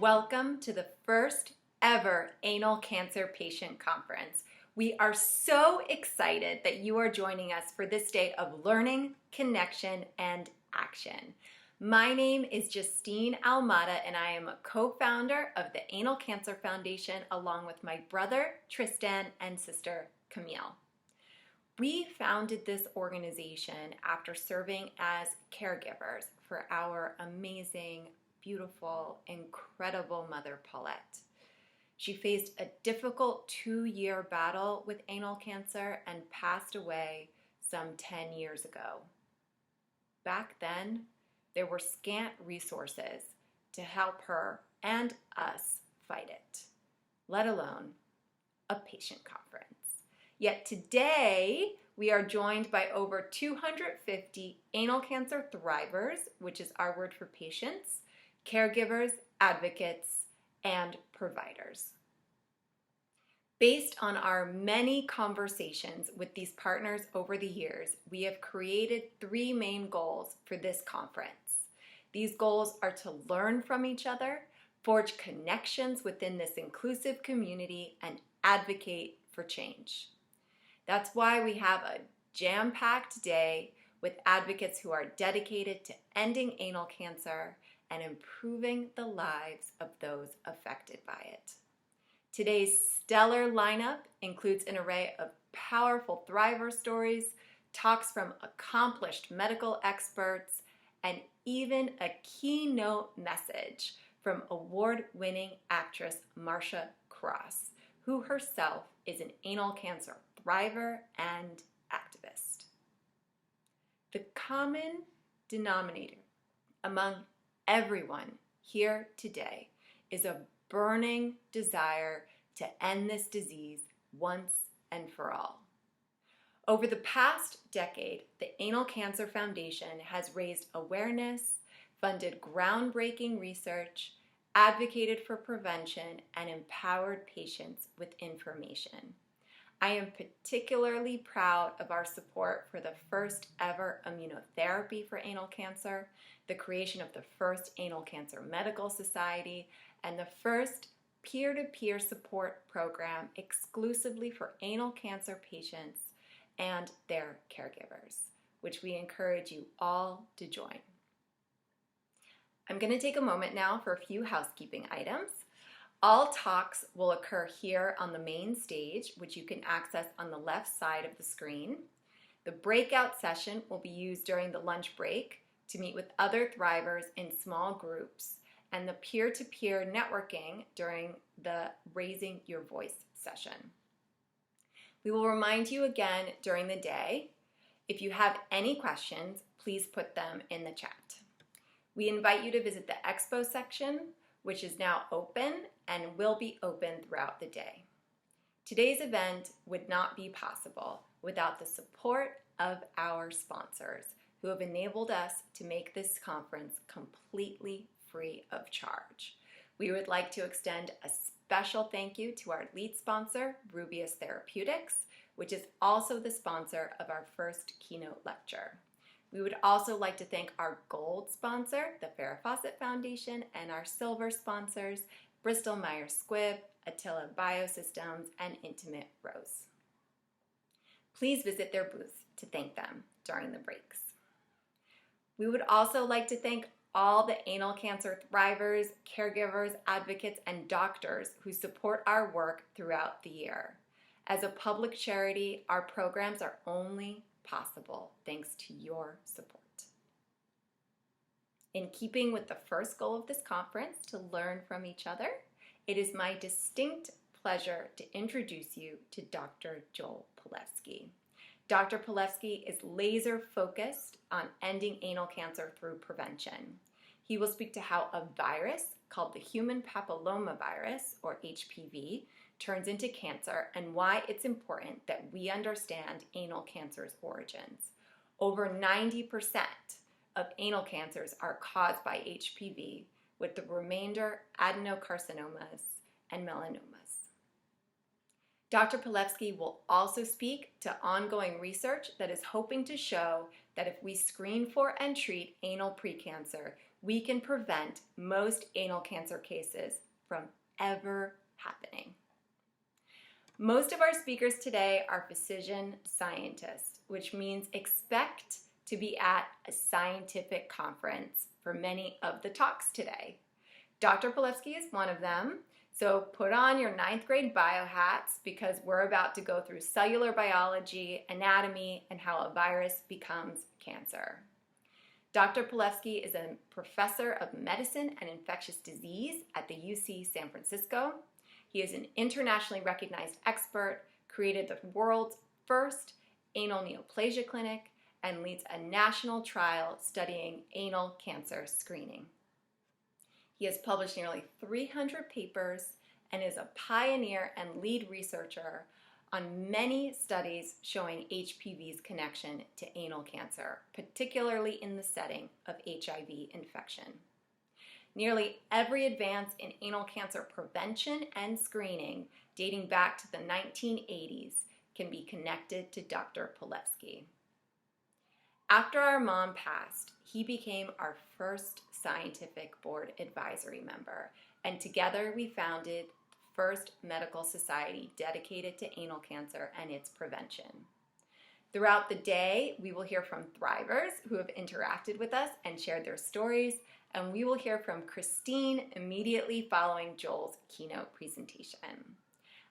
Welcome to the first ever Anal Cancer Patient Conference. We are so excited that you are joining us for this day of learning, connection, and action. My name is Justine Almada, and I am a co-founder of the Anal Cancer Foundation along with my brother Tristan and sister Camille. We founded this organization after serving as caregivers for our amazing, beautiful, incredible mother, Paulette. She faced a difficult 2-year battle with anal cancer and passed away some 10 years ago. Back then, there were scant resources to help her and us fight it, let alone a patient conference. Yet today, we are joined by over 250 anal cancer thrivers, which is our word for patients, caregivers, advocates, and providers. Based on our many conversations with these partners over the years, we have created 3 main goals for this conference. These goals are to learn from each other, forge connections within this inclusive community, and advocate for change. That's why we have a jam-packed day with advocates who are dedicated to ending anal cancer and improving the lives of those affected by it. Today's stellar lineup includes an array of powerful thriver stories, talks from accomplished medical experts, and even a keynote message from award-winning actress Marsha Cross, who herself is an anal cancer thriver and activist. The common denominator among everyone here today is a burning desire to end this disease once and for all. Over the past decade, the Anal Cancer Foundation has raised awareness, funded groundbreaking research, advocated for prevention, and empowered patients with information. I am particularly proud of our support for the first ever immunotherapy for anal cancer, the creation of the first Anal Cancer Medical Society, and the first peer-to-peer support program exclusively for anal cancer patients and their caregivers, which we encourage you all to join. I'm going to take a moment now for a few housekeeping items. All talks will occur here on the main stage, which you can access on the left side of the screen. The breakout session will be used during the lunch break to meet with other thrivers in small groups, and the peer-to-peer networking during the Raising Your Voice session. We will remind you again during the day. If you have any questions, please put them in the chat. We invite you to visit the expo section, which is now open and will be open throughout the day. Today's event would not be possible without the support of our sponsors, who have enabled us to make this conference completely free of charge. We would like to extend a special thank you to our lead sponsor, Rubius Therapeutics, which is also the sponsor of our first keynote lecture. We would also like to thank our gold sponsor, the Farrah Fawcett Foundation, and our silver sponsors, Bristol Myers Squibb, Attila Biosystems, and Intimate Rose. Please visit their booth to thank them during the breaks. We would also like to thank all the anal cancer thrivers, caregivers, advocates, and doctors who support our work throughout the year. As a public charity, our programs are only possible thanks to your support. In keeping with the first goal of this conference, to learn from each other, it is my distinct pleasure to introduce you to Dr. Joel Palevsky. Dr. Palevsky is laser focused on ending anal cancer through prevention. He will speak to how a virus called the human papillomavirus, or HPV, turns into cancer and why it's important that we understand anal cancer's origins. Over 90% of anal cancers are caused by HPV, with the remainder adenocarcinomas and melanomas. Dr. Palevsky will also speak to ongoing research that is hoping to show that if we screen for and treat anal precancer, we can prevent most anal cancer cases from ever happening. Most of our speakers today are physician scientists, which means expect to be at a scientific conference for many of the talks today. Dr. Polewski is one of them, so put on your 9th grade bio hats because we're about to go through cellular biology, anatomy, and how a virus becomes cancer. Dr. Polewski is a professor of medicine and infectious disease at the UC San Francisco. He is an internationally recognized expert, created the world's first anal neoplasia clinic, and leads a national trial studying anal cancer screening. He has published nearly 300 papers and is a pioneer and lead researcher on many studies showing HPV's connection to anal cancer, particularly in the setting of HIV infection. Nearly every advance in anal cancer prevention and screening dating back to the 1980s can be connected to Dr. Polewski. After our mom passed, he became our first scientific board advisory member, and together we founded the first medical society dedicated to anal cancer and its prevention. Throughout the day, we will hear from thrivers who have interacted with us and shared their stories, and we will hear from Justine immediately following Joel's keynote presentation.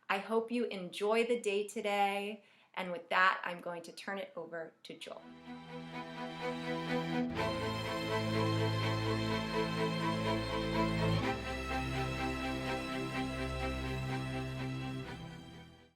I hope you enjoy the day today, and with that, I'm going to turn it over to Joel.